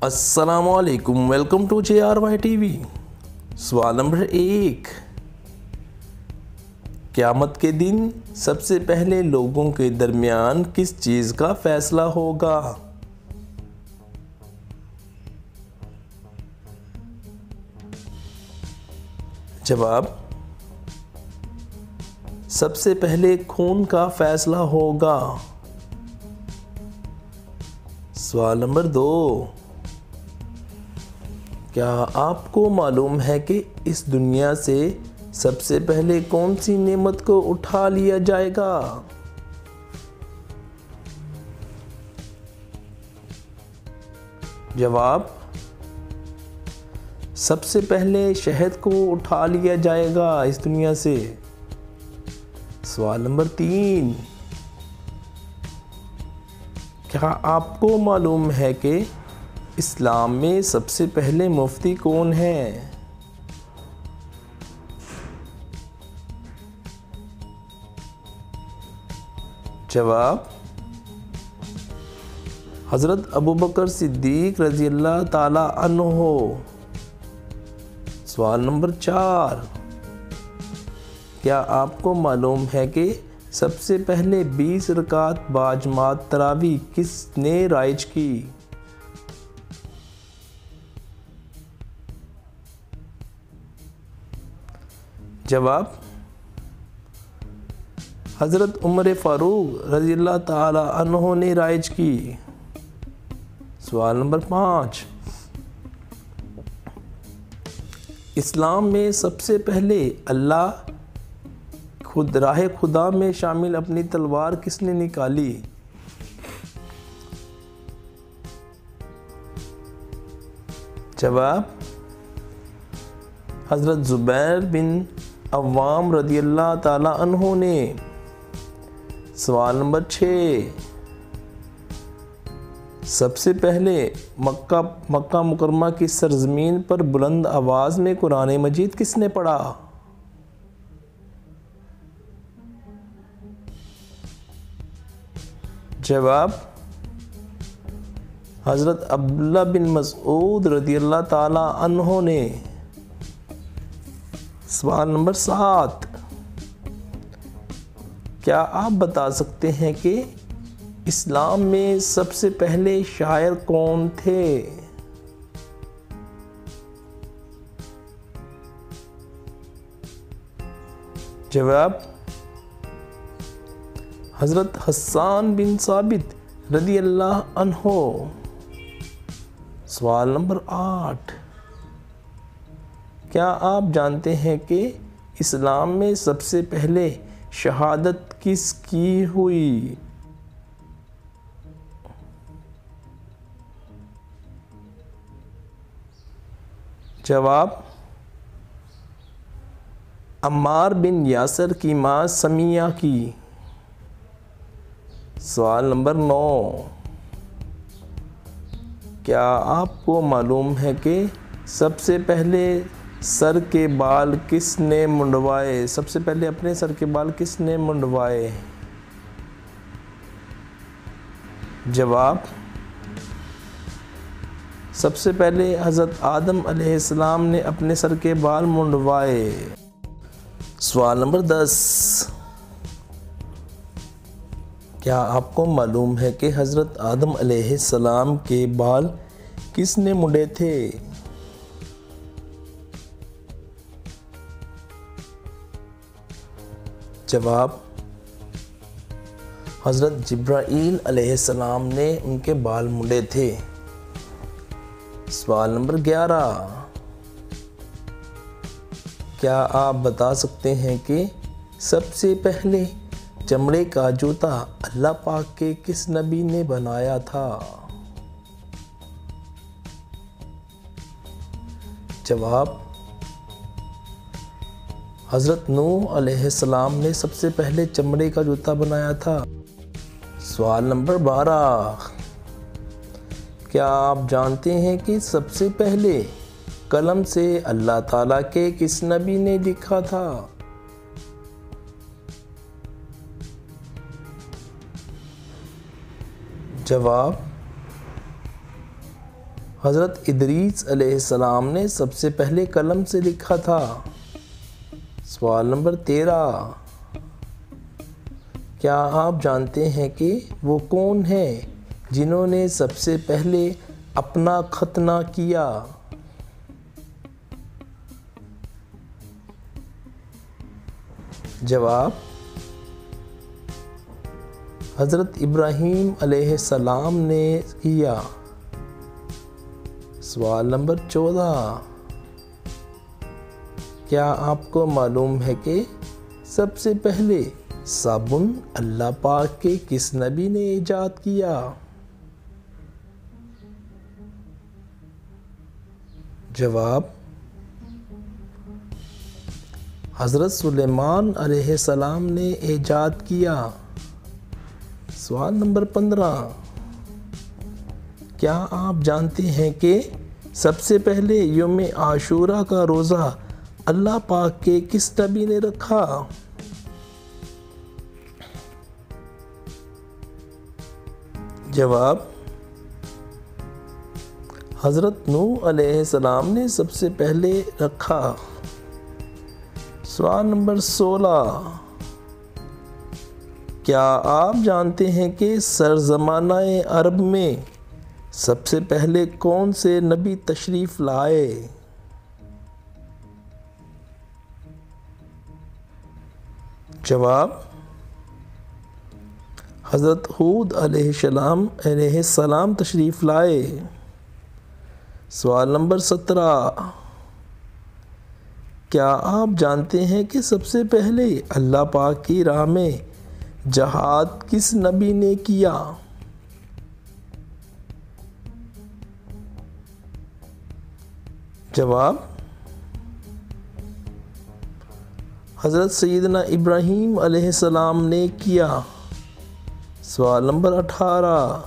السلام علیکم، welcome to JRY TV۔ سوال نمبر 1، قیامت کے دن سب سے پہلے لوگوں کے درمیان کس چیز کا فیصلہ ہوگا؟ جواب: سب سے پہلے خون کا فیصلہ ہوگا۔ سوال نمبر 2، کیا آپ کو معلوم ہے کہ اس دنیا سے سب سے پہلے کون سی نعمت کو اٹھا لیا جائے گا؟ جواب: سب سے پہلے شہد کو اٹھا لیا جائے گا اس دنیا سے۔ سوال نمبر 3، کیا آپ کو معلوم ہے کہ اسلام میں سب سے پہلے مفتی کون ہیں؟ جواب: حضرت ابوبکر صدیق رضی اللہ تعالی عنہ۔ سوال نمبر 4، کیا آپ کو معلوم ہے کہ سب سے پہلے 20 رکعت باجماعت تراویح کس نے رائج کی؟ جواب: حضرت عمر فاروق رضی اللہ تعالی عنہ نے رائج کی۔ سوال نمبر 5، اسلام میں سب سے پہلے راہ خدا میں شامل اپنی تلوار کس نے نکالی؟ جواب: حضرت زبیر بن عوام رضی اللہ تعالی عنہ نے۔ سوال نمبر 6، سب سے پہلے مکہ مکرمہ کی سرزمین پر بلند آواز میں قرآن مجید کس نے پڑھا؟ جواب: حضرت عبداللہ بن مسعود رضی اللہ تعالی عنہ نے۔ سوال نمبر 7، کیا آپ بتا سکتے ہیں کہ اسلام میں سب سے پہلے شاعر کون تھے؟ جواب: حضرت حسان بن ثابت رضی اللہ عنہ۔ سوال نمبر 8، کیا آپ جانتے ہیں کہ اسلام میں سب سے پہلے شہادت کس کی ہوئی؟ جواب: عمار بن یاسر کی ماں سمیہ کی۔ سوال نمبر 9، کیا آپ کو معلوم ہے کہ سب سے پہلے سر کے بال کس نے منڈوائے؟ سب سے پہلے اپنے سر کے بال کس نے منڈوائے؟ جواب: سب سے پہلے حضرت آدم علیہ السلام نے اپنے سر کے بال منڈوائے۔ سوال نمبر 10، کیا آپ کو معلوم ہے کہ حضرت آدم علیہ السلام کے بال کس نے منڈے تھے؟ جواب: حضرت جبرائیل علیہ السلام نے ان کے بال منڈے تھے۔ سوال نمبر 11، کیا آپ بتا سکتے ہیں کہ سب سے پہلے چمڑے کا جوتا اللہ پاک کے کس نبی نے بنایا تھا؟ جواب: حضرت نوح علیہ السلام نے سب سے پہلے چمڑے کا جوتا بنایا تھا۔ سوال نمبر 12، کیا آپ جانتے ہیں کہ سب سے پہلے قلم سے اللہ تعالیٰ کے کس نبی نے لکھا تھا؟ جواب: حضرت ادریس علیہ السلام نے سب سے پہلے قلم سے لکھا تھا؟ سوال نمبر 13، کیا آپ جانتے ہیں کہ وہ کون ہیں جنہوں نے سب سے پہلے اپنا ختنہ کیا؟ جواب، حضرت ابراہیم علیہ السلام نے کیا۔ سوال نمبر 14، کیا آپ کو معلوم ہے کہ سب سے پہلے صابن اللہ پاک کے کس نبی نے ایجاد کیا؟ جواب، حضرت سلیمان علیہ السلام نے ایجاد کیا۔ سوال نمبر 15، کیا آپ جانتے ہیں کہ سب سے پہلے یوم عاشوراء کا روزہ اللہ پاک کے کس نبی نے رکھا؟ جواب، حضرت نوح علیہ السلام نے سب سے پہلے رکھا۔ سوال نمبر 16، کیا آپ جانتے ہیں کہ سرزمانہ عرب میں سب سے پہلے کون سے نبی تشریف لائے؟ جواب، حضرت ہود علیہ السلام تشریف لائے۔ سوال نمبر 17، کیا آپ جانتے ہیں کہ سب سے پہلے اللہ پاک کی راہ میں جہاد کس نبی نے کیا؟ جواب، حضرت سیدنا ابراہیم علیہ السلام نے کیا۔ سوال نمبر 18،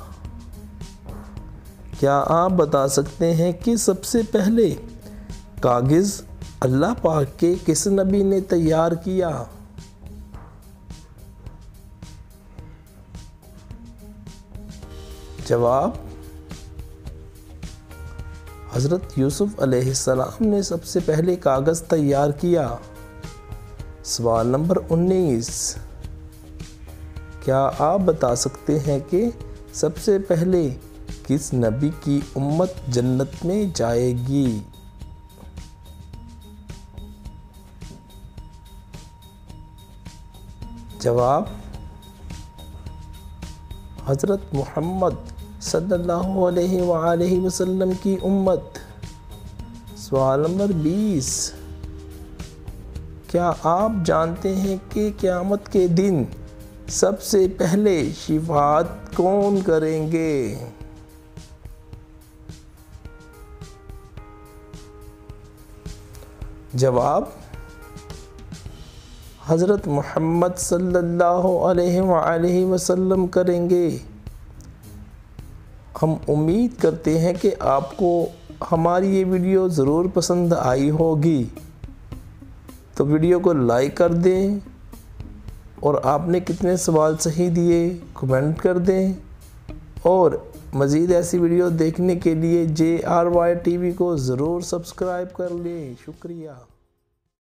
کیا آپ بتا سکتے ہیں کہ سب سے پہلے کاغذ اللہ پاک کے کس نبی نے تیار کیا؟ جواب، حضرت یوسف علیہ السلام نے سب سے پہلے کاغذ تیار کیا۔ سوال نمبر 19، کیا آپ بتا سکتے ہیں کہ سب سے پہلے کس نبی کی امت جنت میں جائے گی؟ جواب، حضرت محمد صلی اللہ علیہ وآلہ وسلم کی امت۔ سوال نمبر 20، کیا آپ جانتے ہیں کہ قیامت کے دن سب سے پہلے شفاعت کون کریں گے؟ جواب، حضرت محمد صلی اللہ علیہ وآلہ وسلم کریں گے۔ ہم امید کرتے ہیں کہ آپ کو ہماری یہ ویڈیو ضرور پسند آئی ہوگی، تو ویڈیو کو لائک کر دیں، اور آپ نے کتنے سوال صحیح دیے کمنٹ کر دیں، اور مزید ایسی ویڈیو دیکھنے کے لیے JRY TV کو ضرور سبسکرائب کر لیں۔ شکریہ۔